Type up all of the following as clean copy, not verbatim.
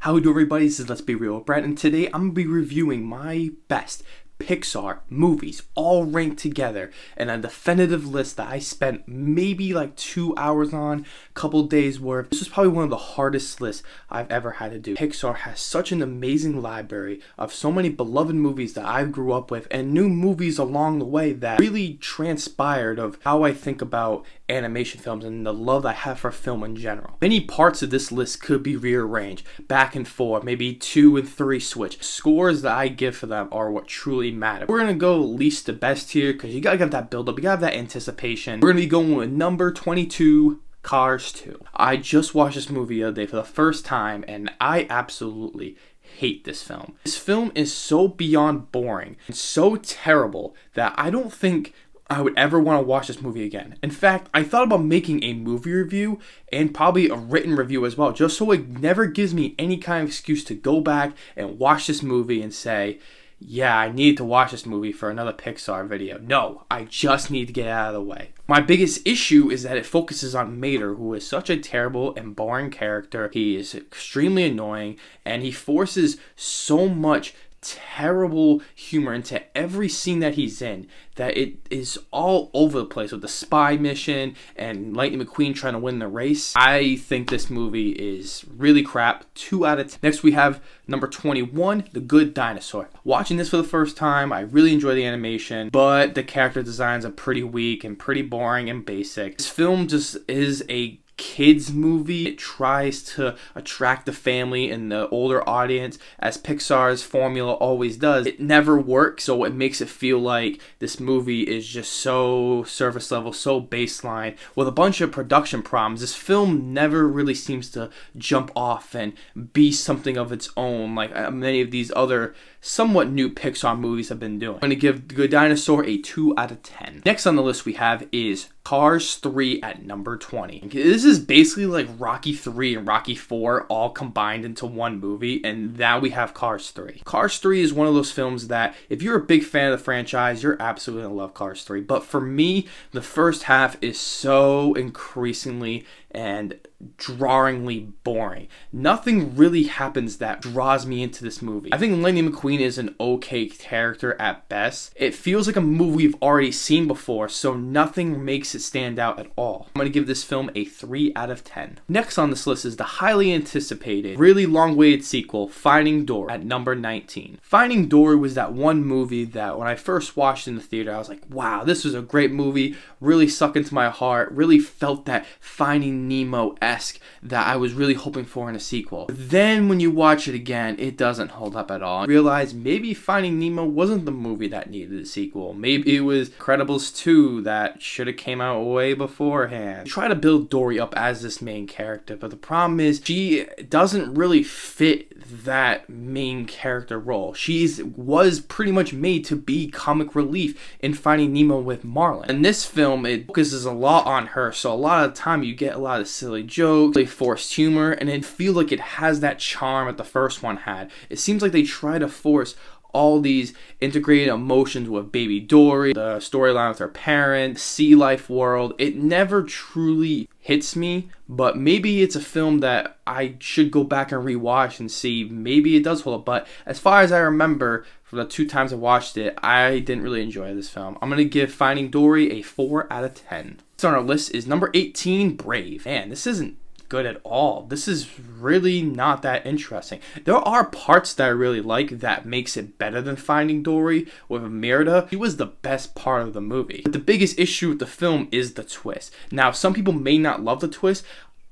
How do everybody? This is Let's Be Real with Brett, and today I'm going to be reviewing my best Pixar movies, all ranked together, and a definitive list that I spent maybe like 2 hours on, a couple days worth. This is probably one of the hardest lists I've ever had to do. Pixar has such an amazing library of so many beloved movies that I grew up with, and new movies along the way that really transpired of how I think about animation films and the love I have for film in general. Many parts of this list could be rearranged, back and forth, maybe 2 and 3 switch. Scores that I give for them are what truly matter. We're gonna go least to best here because you gotta have that build up, you gotta have that anticipation. We're gonna be going with number 22, Cars 2. I just watched this movie the other day for the first time and I absolutely hate this film. This film is so beyond boring and so terrible that I don't think I would ever want to watch this movie again. In fact, I thought about making a movie review and probably a written review as well, just so it never gives me any kind of excuse to go back and watch this movie and say, yeah, I need to watch this movie for another Pixar video. No, I just need to get out of the way. My biggest issue is that it focuses on Mater, who is such a terrible and boring character. He is extremely annoying, and he forces so much terrible humor into every scene that he's in that it is all over the place with the spy mission and Lightning McQueen trying to win the race. I think this movie is really crap. 2 out of 10. Next we have number 21, The Good Dinosaur. Watching this for the first time, I really enjoy the animation, but the character designs are pretty weak and pretty boring and basic. This film just is a kids movie. It tries to attract the family and the older audience as Pixar's formula always does. It never works, so it makes it feel like this movie is just so surface level, so baseline with a bunch of production problems. This film never really seems to jump off and be something of its own like many of these other somewhat new Pixar movies have been doing. I'm going to give Good Dinosaur a 2 out of 10. Next on the list we have is Cars 3 at number 20. This is basically like Rocky 3 and Rocky 4 all combined into one movie, and now we have Cars 3. Cars 3 is one of those films that if you're a big fan of the franchise, you're absolutely going to love Cars 3. But for me, the first half is so increasingly and drawingly boring. Nothing really happens that draws me into this movie. I think Lightning McQueen is an okay character at best. It feels like a movie we've already seen before, so nothing makes it stand out at all. I'm going to give this film a 3 out of 10. Next on this list is the highly anticipated, really long-awaited sequel, Finding Dory, at number 19. Finding Dory was that one movie that when I first watched in the theater, I was like, wow, this was a great movie, really stuck into my heart, really felt that Finding Nemo-esque that I was really hoping for in a sequel. But then when you watch it again, it doesn't hold up at all. I realized maybe Finding Nemo wasn't the movie that needed a sequel. Maybe it was Incredibles 2 that should have came out way beforehand. You try to build Dory up as this main character, but the problem is she doesn't really fit that main character role. She was pretty much made to be comic relief in Finding Nemo with Marlin. In this film, it focuses a lot on her, so a lot of the time you get a lot of silly jokes, really forced humor, and it feels like it has that charm that the first one had. It seems like they try to force all these integrated emotions with baby Dory, the storyline with her parents, sea life world. It never truly hits me, but maybe it's a film that I should go back and rewatch and see. Maybe it does hold up, but as far as I remember, for the 2 times I watched it, I didn't really enjoy this film. I'm going to give Finding Dory a 4 out of 10. Next on our list is number 18, Brave. Man, this isn't good at all. This is really not that interesting. There are parts that I really like that makes it better than Finding Dory with Merida. She was the best part of the movie. But the biggest issue with the film is the twist. Now, some people may not love the twist.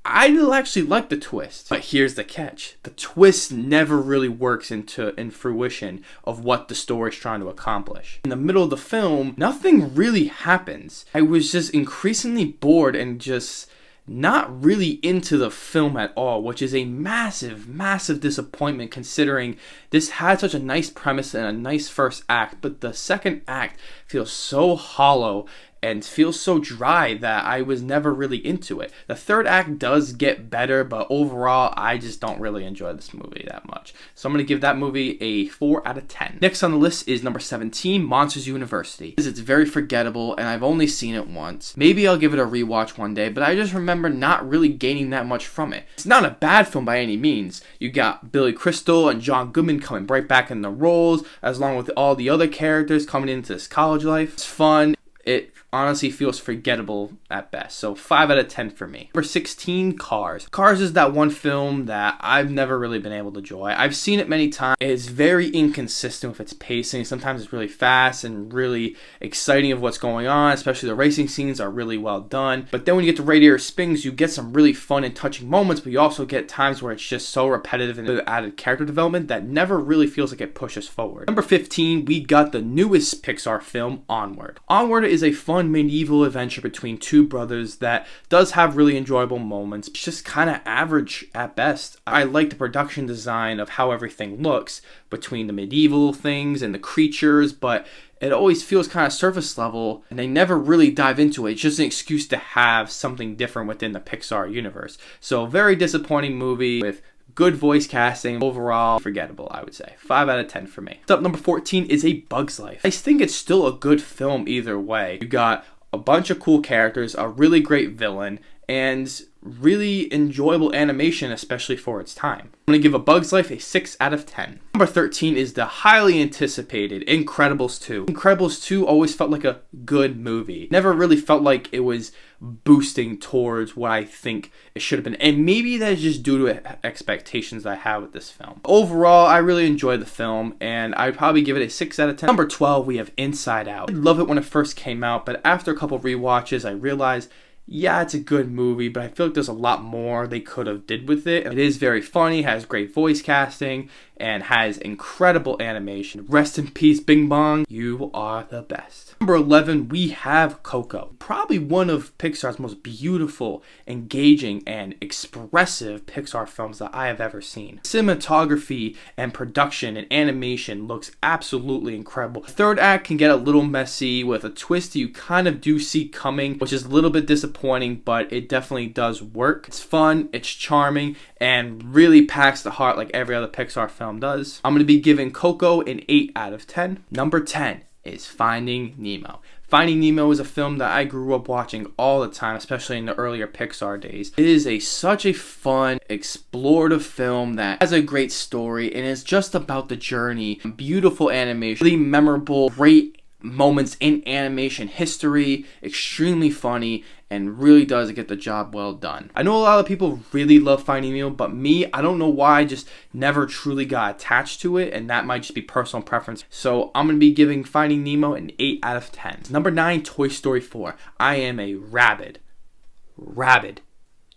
I actually like the twist, but here's the catch. The twist never really works in fruition of what the story's trying to accomplish. In the middle of the film, nothing really happens. I was just increasingly bored and just not really into the film at all, which is a massive disappointment considering this had such a nice premise and a nice first act, but the second act feels so hollow and feels so dry that I was never really into it. The third act does get better, but overall, I just don't really enjoy this movie that much. So I'm going to give that movie a 4 out of 10. Next on the list is number 17, Monsters University. It's very forgettable, and I've only seen it once. Maybe I'll give it a rewatch one day, but I just remember not really gaining that much from it. It's not a bad film by any means. You got Billy Crystal and John Goodman coming right back in the roles, as along with all the other characters coming into this college life. It's fun. It honestly feels forgettable at best. So 5 out of 10 for me. Number 16, Cars. Cars is that one film that I've never really been able to enjoy. I've seen it many times. It's very inconsistent with its pacing. Sometimes it's really fast and really exciting of what's going on, especially the racing scenes are really well done. But then when you get to Radiator Springs, you get some really fun and touching moments, but you also get times where it's just so repetitive and added character development that never really feels like it pushes forward. Number 15, we got the newest Pixar film, Onward. Onward is a fun medieval adventure between two brothers that does have really enjoyable moments. It's just kind of average at best. I like the production design of how everything looks between the medieval things and the creatures, but it always feels kind of surface level and they never really dive into it. It's just an excuse to have something different within the Pixar universe. So very disappointing movie with good voice casting. Overall, forgettable, I would say. 5 out of 10 for me. Up number 14 is A Bug's Life. I think it's still a good film either way. You got a bunch of cool characters, a really great villain, and really enjoyable animation, especially for its time. I'm going to give A Bug's Life a 6 out of 10. Number 13 is the highly anticipated Incredibles 2. Incredibles 2 always felt like a good movie. Never really felt like it was boosting towards what I think it should have been. And maybe that's just due to expectations I have with this film. Overall, I really enjoyed the film, and I'd probably give it a 6 out of 10. Number 12, we have Inside Out. I love it when it first came out, but after a couple rewatches, I realized yeah, it's a good movie, but I feel like there's a lot more they could have did with it. It is very funny, has great voice casting, and has incredible animation. Rest in peace, Bing Bong. You are the best. Number 11, we have Coco. Probably one of Pixar's most beautiful, engaging, and expressive Pixar films that I have ever seen. Cinematography and production and animation looks absolutely incredible. The third act can get a little messy with a twist you kind of do see coming, which is a little bit disappointing, but it definitely does work. It's fun, it's charming, and really packs the heart like every other Pixar film does. I'm going to be giving Coco an 8 out of 10. Number 10 is Finding Nemo. Finding Nemo is a film that I grew up watching all the time, especially in the earlier Pixar days. It is such a fun, explorative film that has a great story and is just about the journey. Beautiful animation, really memorable, great moments in animation history, extremely funny, and really does get the job well done. I know a lot of people really love Finding Nemo, but me, I don't know why, I just never truly got attached to it, and that might just be personal preference. So I'm going to be giving Finding Nemo an 8 out of 10. Number 9, Toy Story 4. I am a rabid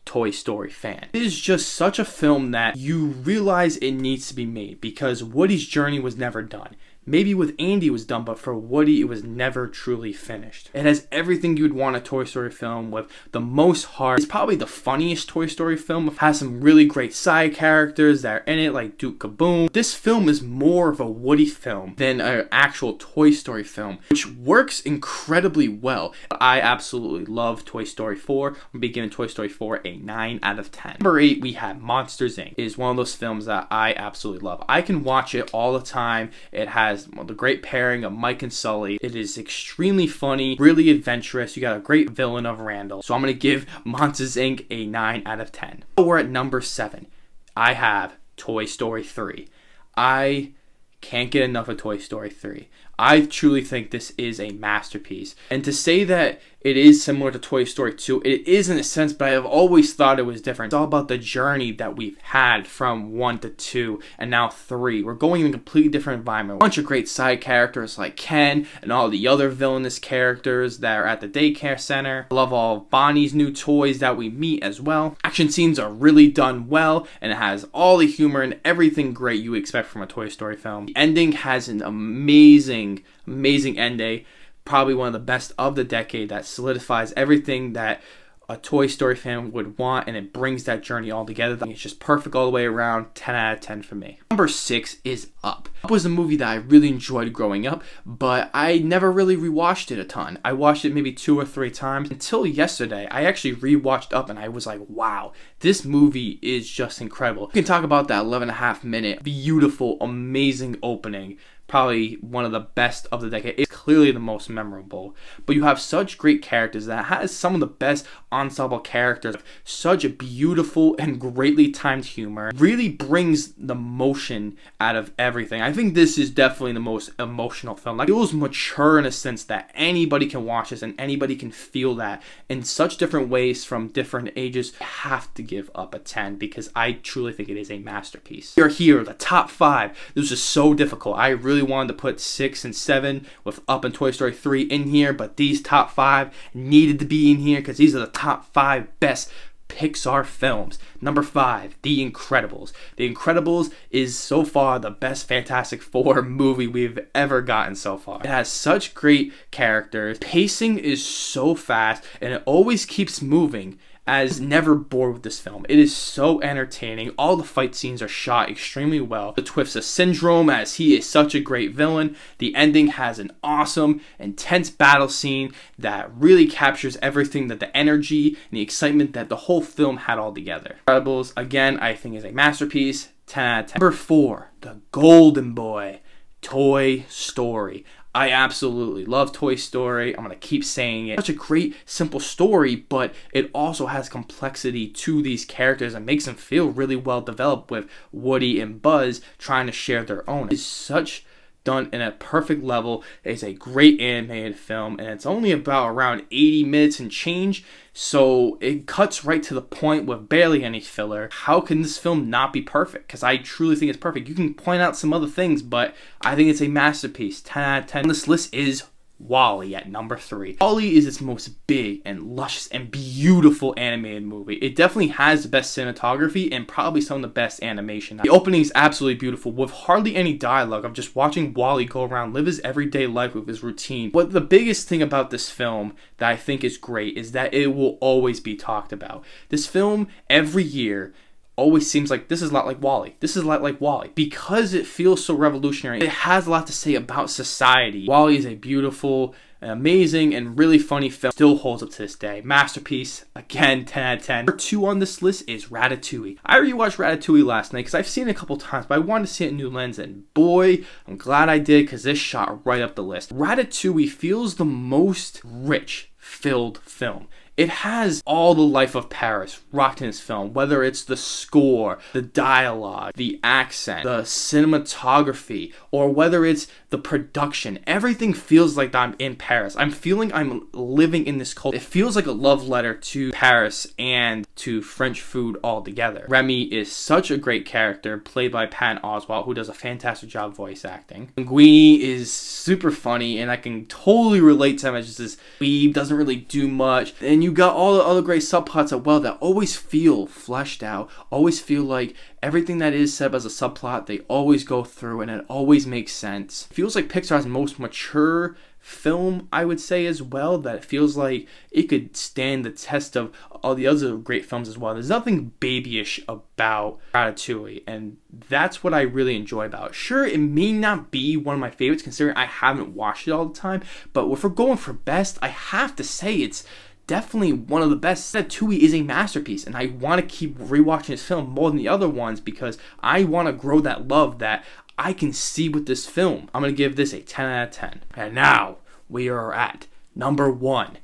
Toy Story fan. It is just such a film that you realize it needs to be made because Woody's journey was never done. Maybe with Andy it was done, but for Woody it was never truly finished. It has everything you would want a Toy Story film with the most heart. It's probably the funniest Toy Story film. It has some really great side characters that are in it, like Duke Kaboom. This film is more of a Woody film than an actual Toy Story film, which works incredibly well. I absolutely love Toy Story 4. I'm going to be giving Toy Story 4 a 9 out of 10. Number 8, we have Monsters, Inc. It is one of those films that I absolutely love. I can watch it all the time. It has the great pairing of Mike and Sully. It is extremely funny, really adventurous. You got a great villain of Randall. So I'm going to give Monsters, Inc. a 9 out of 10. We're at number 7. I have Toy Story 3. I can't get enough of Toy Story 3. I truly think this is a masterpiece. And to say that it is similar to Toy Story 2, it is in a sense, but I have always thought it was different. It's all about the journey that we've had from 1 to 2 and now 3. We're going in a completely different environment. A bunch of great side characters like Ken and all the other villainous characters that are at the daycare center. I love all of Bonnie's new toys that we meet as well. Action scenes are really done well, and it has all the humor and everything great you expect from a Toy Story film. The ending has an amazing ending. Probably one of the best of the decade that solidifies everything that a Toy Story fan would want, and it brings that journey all together. It's just perfect all the way around. 10 out of 10 for me. Number 6 is Up. Up was a movie that I really enjoyed growing up, but I never really rewatched it a ton. I watched it maybe 2 or 3 times until yesterday. I actually rewatched Up and I was like, wow, this movie is just incredible. We can talk about that 11.5-minute beautiful, amazing opening. Probably one of the best of the decade. It's clearly the most memorable. But you have such great characters that has some of the best ensemble characters. Such a beautiful and greatly timed humor. Really brings the motion out of everything. I think this is definitely the most emotional film. Like, it feels mature in a sense that anybody can watch this and anybody can feel that in such different ways from different ages. I have to give Up a 10 because I truly think it is a masterpiece. You're here, the top 5. This is so difficult. I really wanted to put 6 and 7 with Up and Toy Story 3 in here, but these top 5 needed to be in here because these are the top 5 best Pixar films. Number 5, The Incredibles. The Incredibles is so far the best Fantastic Four movie we've ever gotten so far. It has such great characters. Pacing is so fast and it always keeps moving. As never bored with this film. It is so entertaining. All the fight scenes are shot extremely well. The twist of Syndrome, as he is such a great villain. The ending has an awesome, intense battle scene that really captures everything, that the energy and the excitement that the whole film had all together. Incredibles, again, I think is a masterpiece. 10 out of 10. Number 4, the golden boy, Toy Story. I absolutely love Toy Story. I'm going to keep saying it. Such a great, simple story, but it also has complexity to these characters and makes them feel really well developed with Woody and Buzz trying to share their own. It's such done in a perfect level. It's a great animated film, and it's only about around 80 minutes and change, so it cuts right to the point with barely any filler. How can this film not be perfect? Because I truly think it's perfect. You can point out some other things, but I think it's a masterpiece. 10 out of 10. This list is WALL-E at number 3. WALL-E is its most big and luscious and beautiful animated movie. It definitely has the best cinematography and probably some of the best animation. The opening is absolutely beautiful with hardly any dialogue of just watching WALL-E go around, live his everyday life with his routine. But the biggest thing about this film that I think is great is that it will always be talked about. This film, every year, always seems like this is a lot like WALL-E. This is a lot like WALL-E because it feels so revolutionary. It has a lot to say about society. WALL-E is a beautiful, amazing, and really funny film. Still holds up to this day. Masterpiece. Again, 10 out of 10. Number 2 on this list is Ratatouille. I rewatched Ratatouille last night because I've seen it a couple times, but I wanted to see it in a new lens, and boy, I'm glad I did because this shot right up the list. Ratatouille feels the most rich, filled film. It has all the life of Paris rocked in this film, whether it's the score, the dialogue, the accent, the cinematography, or whether it's the production. Everything feels like I'm in Paris. I'm feeling I'm living in this culture. It feels like a love letter to Paris and to French food altogether. Remy is such a great character, played by Patton Oswalt, who does a fantastic job voice acting. Linguini is super funny, and I can totally relate to him as just this weeb, doesn't really do much. And you got all the other great subplots as well that always feel fleshed out, always feel like everything that is said as a subplot, they always go through and it always makes sense. It feels like Pixar's most mature film, I would say, as well, that it feels like it could stand the test of all the other great films as well. There's nothing babyish about Ratatouille, and that's what I really enjoy about it. Sure, it may not be one of my favorites considering I haven't watched it all the time, but if we're going for best, I have to say it's definitely one of the best. Ratatouille is a masterpiece, and I want to keep rewatching this film more than the other ones because I want to grow that love that I can see with this film. I'm going to give this a 10 out of 10. And now we are at number 1.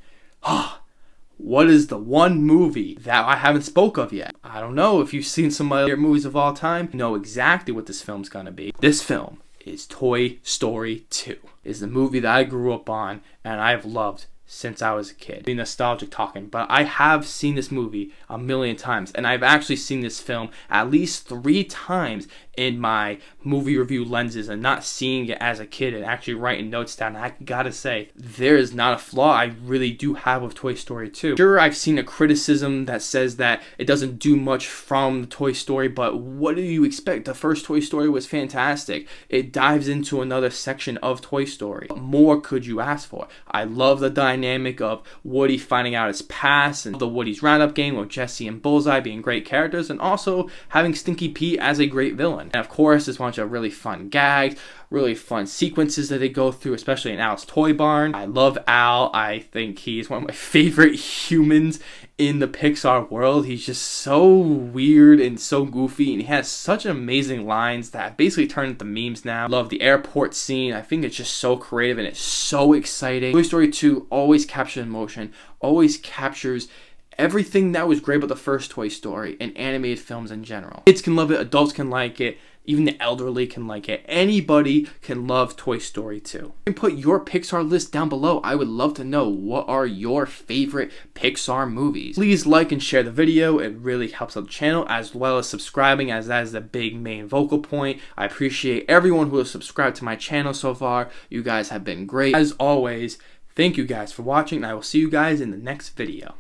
What is the one movie that I haven't spoke of yet? I don't know if you've seen some other movies of all time. You know exactly what this film's going to be. This film is Toy Story 2. It's the movie that I grew up on and I've loved since I was a kid. Be nostalgic talking, but I have seen this movie a million times, and I've actually seen this film at least 3 times in my movie review lenses, and not seeing it as a kid and actually writing notes down. I gotta say, there is not a flaw I really do have with Toy Story 2. Sure, I've seen a criticism that says that it doesn't do much from the Toy Story, but what do you expect? The first Toy Story was fantastic. It dives into another section of Toy Story. What more could you ask for? I love the dinosaurs. dynamic of Woody finding out his past and the Woody's Roundup game with Jesse and Bullseye being great characters, and also having Stinky Pete as a great villain. And of course, there's a bunch of really fun gags, really fun sequences that they go through, especially in Al's Toy Barn. I love Al. I think he's one of my favorite humans in the Pixar world. He's just so weird and so goofy, and he has such amazing lines that basically turned into memes now. Love the airport scene. I think it's just so creative and it's so exciting. Toy Story 2 always captures emotion, always captures everything that was great about the first Toy Story and animated films in general. Kids can love it, adults can like it, even the elderly can like it. Anybody can love Toy Story 2. You can put your Pixar list down below. I would love to know, what are your favorite Pixar movies? Please like and share the video. It really helps out the channel, as well as subscribing, as that is the big main vocal point. I appreciate everyone who has subscribed to my channel so far. You guys have been great. As always, thank you guys for watching, and I will see you guys in the next video.